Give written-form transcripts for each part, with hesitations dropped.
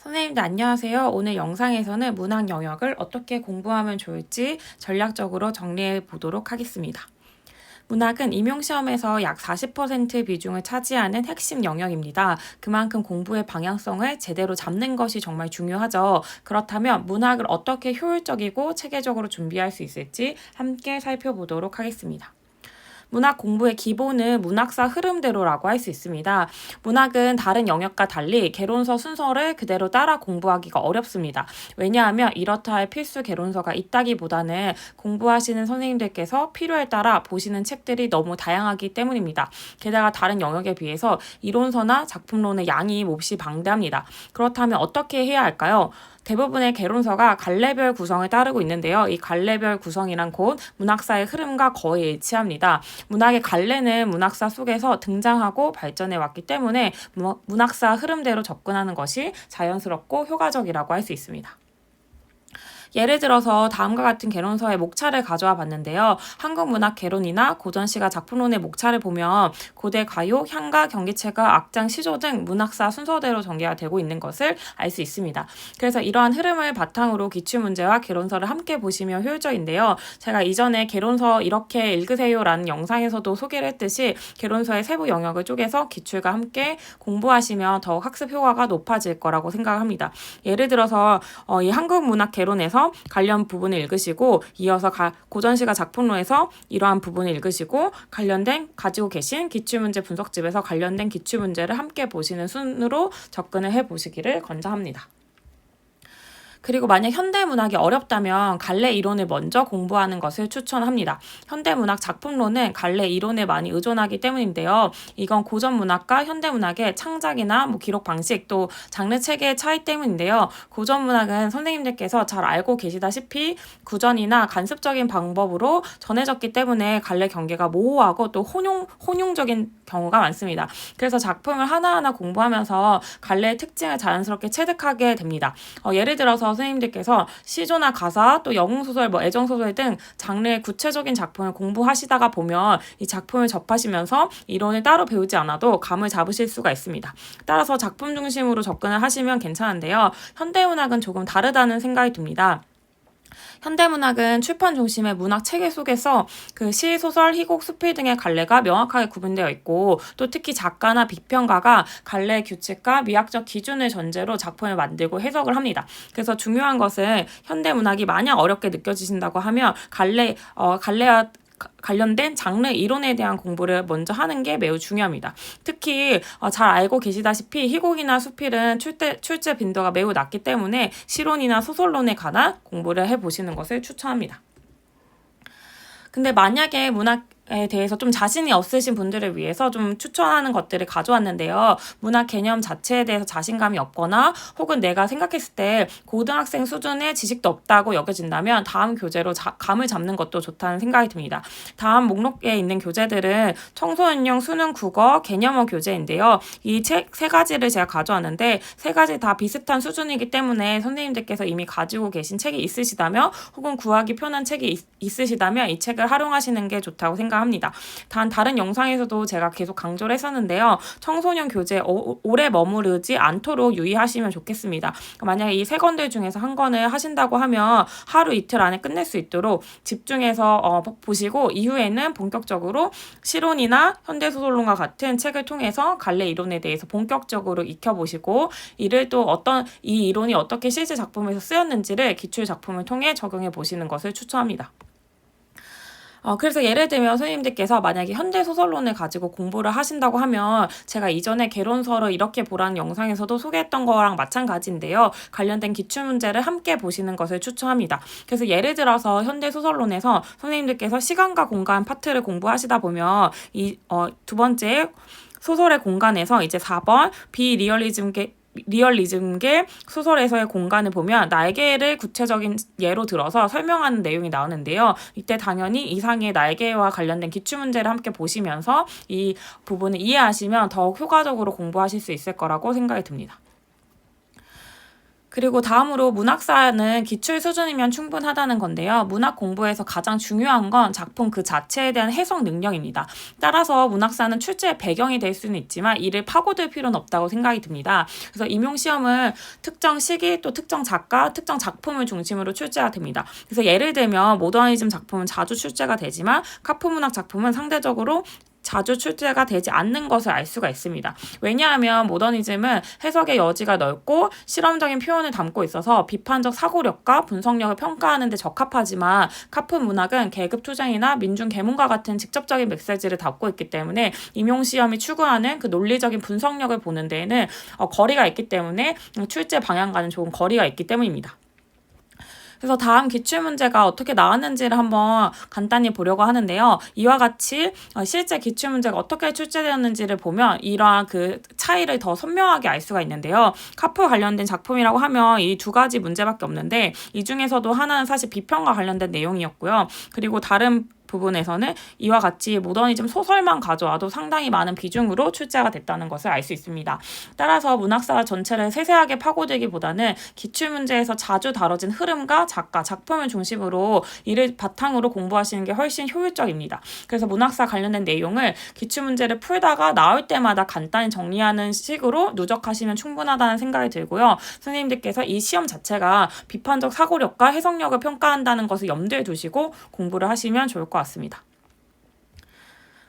선생님들 안녕하세요. 오늘 영상에서는 문학 영역을 어떻게 공부하면 좋을지 전략적으로 정리해 보도록 하겠습니다. 문학은 임용시험에서 약 40% 비중을 차지하는 핵심 영역입니다. 그만큼 공부의 방향성을 제대로 잡는 것이 정말 중요하죠. 그렇다면 문학을 어떻게 효율적이고 체계적으로 준비할 수 있을지 함께 살펴보도록 하겠습니다. 문학 공부의 기본은 문학사 흐름대로라고 할 수 있습니다. 문학은 다른 영역과 달리 개론서 순서를 그대로 따라 공부하기가 어렵습니다. 왜냐하면 이렇다 할 필수 개론서가 있다기보다는 공부하시는 선생님들께서 필요에 따라 보시는 책들이 너무 다양하기 때문입니다. 게다가 다른 영역에 비해서 이론서나 작품론의 양이 몹시 방대합니다. 그렇다면 어떻게 해야 할까요? 대부분의 개론서가 갈래별 구성을 따르고 있는데요. 이 갈래별 구성이란 곧 문학사의 흐름과 거의 일치합니다. 문학의 갈래는 문학사 속에서 등장하고 발전해 왔기 때문에 문학사 흐름대로 접근하는 것이 자연스럽고 효과적이라고 할 수 있습니다. 예를 들어서 다음과 같은 개론서의 목차를 가져와 봤는데요. 한국문학 개론이나 고전시가 작품론의 목차를 보면 고대 가요, 향가, 경기체가, 악장, 시조 등 문학사 순서대로 전개가 되고 있는 것을 알 수 있습니다. 그래서 이러한 흐름을 바탕으로 기출문제와 개론서를 함께 보시면 효율적인데요. 제가 이전에 개론서 이렇게 읽으세요라는 영상에서도 소개를 했듯이 개론서의 세부 영역을 쪼개서 기출과 함께 공부하시면 더욱 학습 효과가 높아질 거라고 생각합니다. 예를 들어서 이 한국문학 개론에서 관련 부분을 읽으시고 이어서 고전시가 작품론에서 이러한 부분을 읽으시고 관련된 가지고 계신 기출문제 분석집에서 관련된 기출문제를 함께 보시는 순으로 접근을 해보시기를 권장합니다. 그리고 만약 현대문학이 어렵다면 갈래 이론을 먼저 공부하는 것을 추천합니다. 현대문학 작품론은 갈래 이론에 많이 의존하기 때문인데요. 이건 고전문학과 현대문학의 창작이나 기록 방식 또 장르 체계의 차이 때문인데요. 고전문학은 선생님들께서 잘 알고 계시다시피 구전이나 간습적인 방법으로 전해졌기 때문에 갈래 경계가 모호하고 또 혼용적인 경우가 많습니다. 그래서 작품을 하나하나 공부하면서 갈래의 특징을 자연스럽게 체득하게 됩니다. 예를 들어서 선생님들께서 시조나 가사 또 영웅소설, 애정소설 등 장르의 구체적인 작품을 공부하시다가 보면 이 작품을 접하시면서 이론을 따로 배우지 않아도 감을 잡으실 수가 있습니다. 따라서 작품 중심으로 접근을 하시면 괜찮은데요. 현대문학은 조금 다르다는 생각이 듭니다. 현대문학은 출판 중심의 문학 체계 속에서 그 시, 소설, 희곡, 수필 등의 갈래가 명확하게 구분되어 있고 또 특히 작가나 비평가가 갈래의 규칙과 미학적 기준을 전제로 작품을 만들고 해석을 합니다. 그래서 중요한 것은 현대문학이 만약 어렵게 느껴지신다고 하면 갈래와 관련된 장르 이론에 대한 공부를 먼저 하는 게 매우 중요합니다. 특히 잘 알고 계시다시피 희곡이나 수필은 출제 빈도가 매우 낮기 때문에 시론이나 소설론에 관한 공부를 해보시는 것을 추천합니다. 근데 만약에 문학에 대해서 좀 자신이 없으신 분들을 위해서 좀 추천하는 것들을 가져왔는데요. 문학 개념 자체에 대해서 자신감이 없거나 혹은 내가 생각했을 때 고등학생 수준의 지식도 없다고 여겨진다면 다음 교재로 감을 잡는 것도 좋다는 생각이 듭니다. 다음 목록에 있는 교재들은 청소년용 수능 국어 개념어 교재인데요. 이 책 세 가지를 제가 가져왔는데 세 가지 다 비슷한 수준이기 때문에 선생님들께서 이미 가지고 계신 책이 있으시다면 혹은 구하기 편한 책이 있으시다면 이 책을 활용하시는 게 좋다고 생각합니다. 단 다른 영상에서도 제가 계속 강조를 했었는데요. 청소년 교재 오래 머무르지 않도록 유의하시면 좋겠습니다. 만약에 이 세 권들 중에서 한 권을 하신다고 하면 하루 이틀 안에 끝낼 수 있도록 집중해서 보시고 이후에는 본격적으로 시론이나 현대소설론과 같은 책을 통해서 갈래 이론에 대해서 본격적으로 익혀보시고 이를 또 이 이론이 어떻게 실제 작품에서 쓰였는지를 기출 작품을 통해 적용해 보시는 것을 추천합니다. 그래서 예를 들면 선생님들께서 만약에 현대소설론을 가지고 공부를 하신다고 하면 제가 이전에 개론서를 이렇게 보라는 영상에서도 소개했던 거랑 마찬가지인데요. 관련된 기출문제를 함께 보시는 것을 추천합니다. 그래서 예를 들어서 현대소설론에서 선생님들께서 시간과 공간 파트를 공부하시다 보면 두 번째 소설의 공간에서 이제 4번 리얼리즘계 소설에서의 공간을 보면 날개를 구체적인 예로 들어서 설명하는 내용이 나오는데요. 이때 당연히 이상의 날개와 관련된 기출문제를 함께 보시면서 이 부분을 이해하시면 더욱 효과적으로 공부하실 수 있을 거라고 생각이 듭니다. 그리고 다음으로 문학사는 기출 수준이면 충분하다는 건데요. 문학 공부에서 가장 중요한 건 작품 그 자체에 대한 해석 능력입니다. 따라서 문학사는 출제의 배경이 될 수는 있지만 이를 파고들 필요는 없다고 생각이 듭니다. 그래서 임용시험은 특정 시기 또 특정 작가, 특정 작품을 중심으로 출제가 됩니다. 그래서 예를 들면 모더니즘 작품은 자주 출제가 되지만 카프문학 작품은 상대적으로 자주 출제가 되지 않는 것을 알 수가 있습니다. 왜냐하면 모더니즘은 해석의 여지가 넓고 실험적인 표현을 담고 있어서 비판적 사고력과 분석력을 평가하는 데 적합하지만 카프 문학은 계급투쟁이나 민중계몽과 같은 직접적인 메시지를 담고 있기 때문에 임용시험이 추구하는 그 논리적인 분석력을 보는 데에는 거리가 있기 때문에 출제 방향과는 조금 거리가 있기 때문입니다. 그래서 다음 기출문제가 어떻게 나왔는지를 한번 간단히 보려고 하는데요. 이와 같이 실제 기출문제가 어떻게 출제되었는지를 보면 이러한 그 차이를 더 선명하게 알 수가 있는데요. 카프 관련된 작품이라고 하면 이 두 가지 문제밖에 없는데 이 중에서도 하나는 사실 비평과 관련된 내용이었고요. 그리고 다른 부분에서는 이와 같이 모더니즘 소설만 가져와도 상당히 많은 비중으로 출제가 됐다는 것을 알 수 있습니다. 따라서 문학사 전체를 세세하게 파고들기보다는 기출문제에서 자주 다뤄진 흐름과 작가, 작품을 중심으로 이를 바탕으로 공부하시는 게 훨씬 효율적입니다. 그래서 문학사 관련된 내용을 기출문제를 풀다가 나올 때마다 간단히 정리하는 식으로 누적하시면 충분하다는 생각이 들고요. 선생님들께서 이 시험 자체가 비판적 사고력과 해석력을 평가한다는 것을 염두에 두시고 공부를 하시면 좋을 것 같습니다.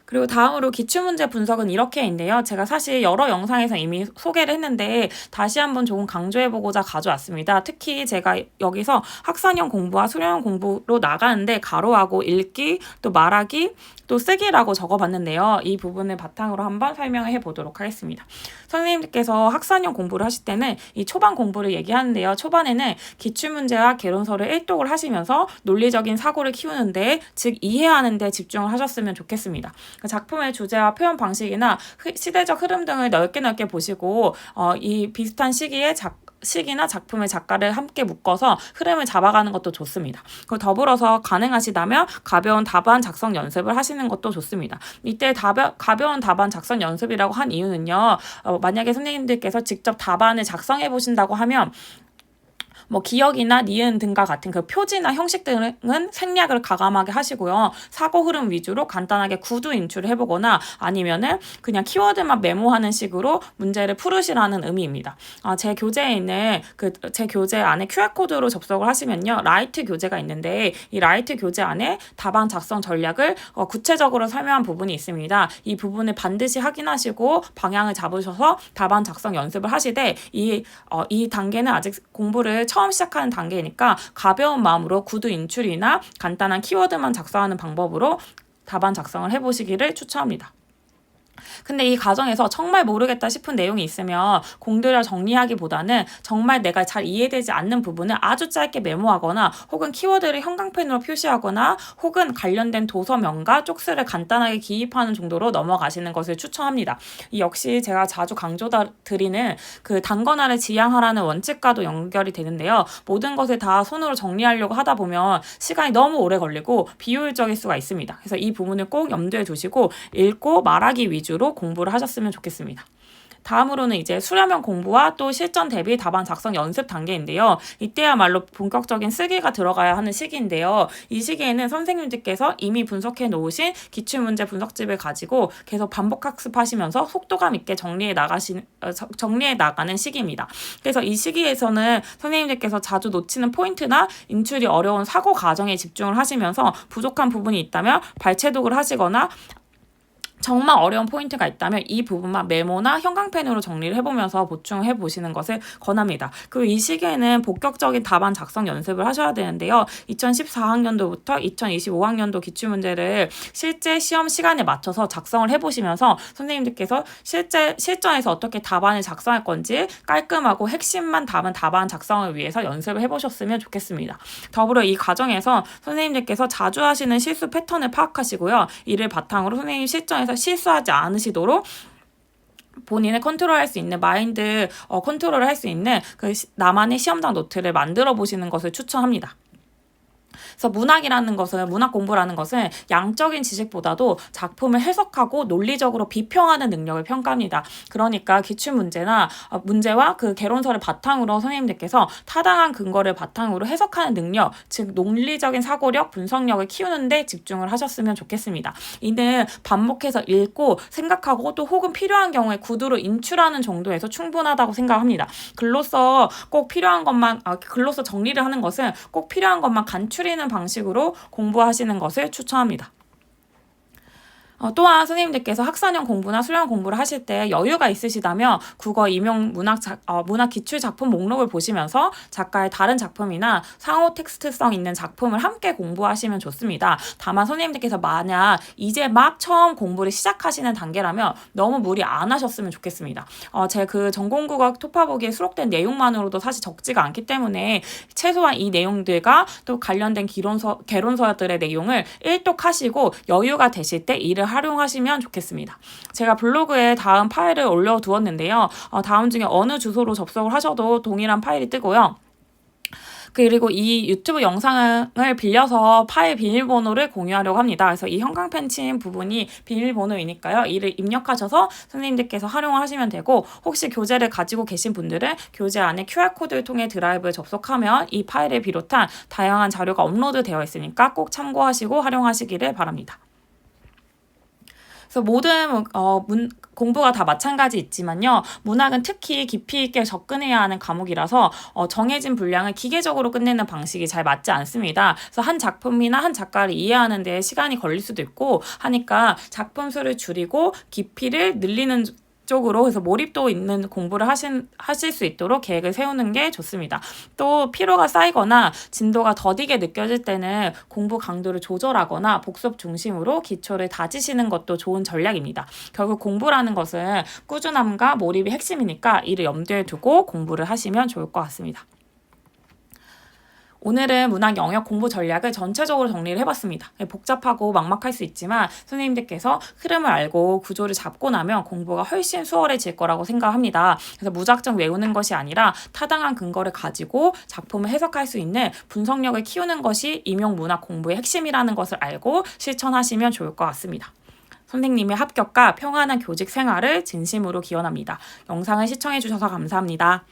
그리고 다음으로 기출문제 분석은 이렇게인데요. 제가 사실 여러 영상에서 이미 소개를 했는데 다시 한번 조금 강조해보고자 가져왔습니다. 특히 제가 여기서 학산형 공부와 수련형 공부로 나가는데 가로하고 읽기, 또 말하기, 또 쓰기라고 적어봤는데요. 이 부분을 바탕으로 한번 설명을 해보도록 하겠습니다. 선생님들께서 학산형 공부를 하실 때는 이 초반 공부를 얘기하는데요. 초반에는 기출문제와 개론서를 일독을 하시면서 논리적인 사고를 키우는데, 즉 이해하는 데 집중을 하셨으면 좋겠습니다. 작품의 주제와 표현 방식이나 시대적 흐름 등을 넓게 보시고 이 비슷한 시기나 작품의 작가를 함께 묶어서 흐름을 잡아가는 것도 좋습니다. 그리고 더불어서 가능하시다면 가벼운 답안 작성 연습을 하시는 것도 좋습니다. 이때 가벼운 답안 작성 연습이라고 한 이유는요. 만약에 선생님들께서 직접 답안을 작성해 보신다고 하면 기억이나 니은 등과 같은 그 표지나 형식 등은 생략을 과감하게 하시고요. 사고 흐름 위주로 간단하게 구두 인출을 해보거나 아니면은 그냥 키워드만 메모하는 식으로 문제를 풀으시라는 의미입니다. 제 교재에 있는 제 교재 안에 QR코드로 접속을 하시면요. 라이트 교재가 있는데 이 라이트 교재 안에 답안 작성 전략을 구체적으로 설명한 부분이 있습니다. 이 부분을 반드시 확인하시고 방향을 잡으셔서 답안 작성 연습을 하시되 이 단계는 아직 공부를 처음 시작하는 단계니까 가벼운 마음으로 구두 인출이나 간단한 키워드만 작성하는 방법으로 답안 작성을 해보시기를 추천합니다. 근데 이 과정에서 정말 모르겠다 싶은 내용이 있으면 공들여 정리하기보다는 정말 내가 잘 이해되지 않는 부분을 아주 짧게 메모하거나 혹은 키워드를 형광펜으로 표시하거나 혹은 관련된 도서명과 쪽수를 간단하게 기입하는 정도로 넘어가시는 것을 추천합니다. 이 역시 제가 자주 강조드리는 그 단권화를 지향하라는 원칙과도 연결이 되는데요. 모든 것을 다 손으로 정리하려고 하다 보면 시간이 너무 오래 걸리고 비효율적일 수가 있습니다. 그래서 이 부분을 꼭 염두에 두시고 읽고 말하기 위주로 공부를 하셨으면 좋겠습니다. 다음으로는 이제 수련형 공부와 또 실전 대비 답안 작성 연습 단계인데요. 이때야말로 본격적인 쓰기가 들어가야 하는 시기인데요. 이 시기에는 선생님들께서 이미 분석해 놓으신 기출문제 분석집을 가지고 계속 반복 학습하시면서 속도감 있게 정리해 나가는 시기입니다. 그래서 이 시기에서는 선생님들께서 자주 놓치는 포인트나 인출이 어려운 사고 과정에 집중을 하시면서 부족한 부분이 있다면 발췌독을 하시거나 정말 어려운 포인트가 있다면 이 부분만 메모나 형광펜으로 정리를 해보면서 보충해 보시는 것을 권합니다. 그리고 이 시기에는 본격적인 답안 작성 연습을 하셔야 되는데요. 2014학년도부터 2025학년도 기출문제를 실제 시험 시간에 맞춰서 작성을 해보시면서 선생님들께서 실전에서 어떻게 답안을 작성할 건지 깔끔하고 핵심만 담은 답안 작성을 위해서 연습을 해보셨으면 좋겠습니다. 더불어 이 과정에서 선생님들께서 자주 하시는 실수 패턴을 파악하시고요. 이를 바탕으로 선생님 실전에서 실수하지 않으시도록 본인의 컨트롤할 수 있는 마인드 컨트롤을 할 수 있는 그 나만의 시험장 노트를 만들어 보시는 것을 추천합니다. 그래서 문학 공부라는 것은 양적인 지식보다도 작품을 해석하고 논리적으로 비평하는 능력을 평가합니다. 그러니까 문제와 그 개론서를 바탕으로 선생님들께서 타당한 근거를 바탕으로 해석하는 능력, 즉 논리적인 사고력, 분석력을 키우는 데 집중을 하셨으면 좋겠습니다. 이는 반복해서 읽고 생각하고 또 혹은 필요한 경우에 구두로 인출하는 정도에서 충분하다고 생각합니다. 글로써 정리를 하는 것은 꼭 필요한 것만 간추리는 방식으로 공부하시는 것을 추천합니다. 또한 선생님들께서 학사형 공부나 수련 공부를 하실 때 여유가 있으시다면 국어, 임용, 문학 기출 작품 목록을 보시면서 작가의 다른 작품이나 상호 텍스트성 있는 작품을 함께 공부하시면 좋습니다. 다만 선생님들께서 만약 이제 막 처음 공부를 시작하시는 단계라면 너무 무리 안 하셨으면 좋겠습니다. 제 그 전공국어 토파보기에 수록된 내용만으로도 사실 적지가 않기 때문에 최소한 이 내용들과 또 관련된 개론서들의 내용을 일독하시고 여유가 되실 때 이를 활용하시면 좋겠습니다. 제가 블로그에 다음 파일을 올려두었는데요. 다음 중에 어느 주소로 접속을 하셔도 동일한 파일이 뜨고요. 그리고 이 유튜브 영상을 빌려서 파일 비밀번호를 공유하려고 합니다. 그래서 이 형광펜 친 부분이 비밀번호이니까요. 이를 입력하셔서 선생님들께서 활용을 하시면 되고, 혹시 교재를 가지고 계신 분들은 교재 안에 QR코드를 통해 드라이브에 접속하면 이 파일을 비롯한 다양한 자료가 업로드 되어 있으니까 꼭 참고하시고 활용하시기를 바랍니다. 그래서 모든 공부가 다 마찬가지 있지만요. 문학은 특히 깊이 있게 접근해야 하는 과목이라서 정해진 분량을 기계적으로 끝내는 방식이 잘 맞지 않습니다. 그래서 한 작품이나 한 작가를 이해하는 데 시간이 걸릴 수도 있고 하니까 작품 수를 줄이고 깊이를 늘리는 쪽으로 해서 몰입도 있는 공부를 하실 수 있도록 계획을 세우는 게 좋습니다. 또 피로가 쌓이거나 진도가 더디게 느껴질 때는 공부 강도를 조절하거나 복습 중심으로 기초를 다지시는 것도 좋은 전략입니다. 결국 공부라는 것은 꾸준함과 몰입이 핵심이니까 이를 염두에 두고 공부를 하시면 좋을 것 같습니다. 오늘은 문학 영역 공부 전략을 전체적으로 정리를 해봤습니다. 복잡하고 막막할 수 있지만 선생님들께서 흐름을 알고 구조를 잡고 나면 공부가 훨씬 수월해질 거라고 생각합니다. 그래서 무작정 외우는 것이 아니라 타당한 근거를 가지고 작품을 해석할 수 있는 분석력을 키우는 것이 임용 문학 공부의 핵심이라는 것을 알고 실천하시면 좋을 것 같습니다. 선생님의 합격과 평안한 교직 생활을 진심으로 기원합니다. 영상을 시청해주셔서 감사합니다.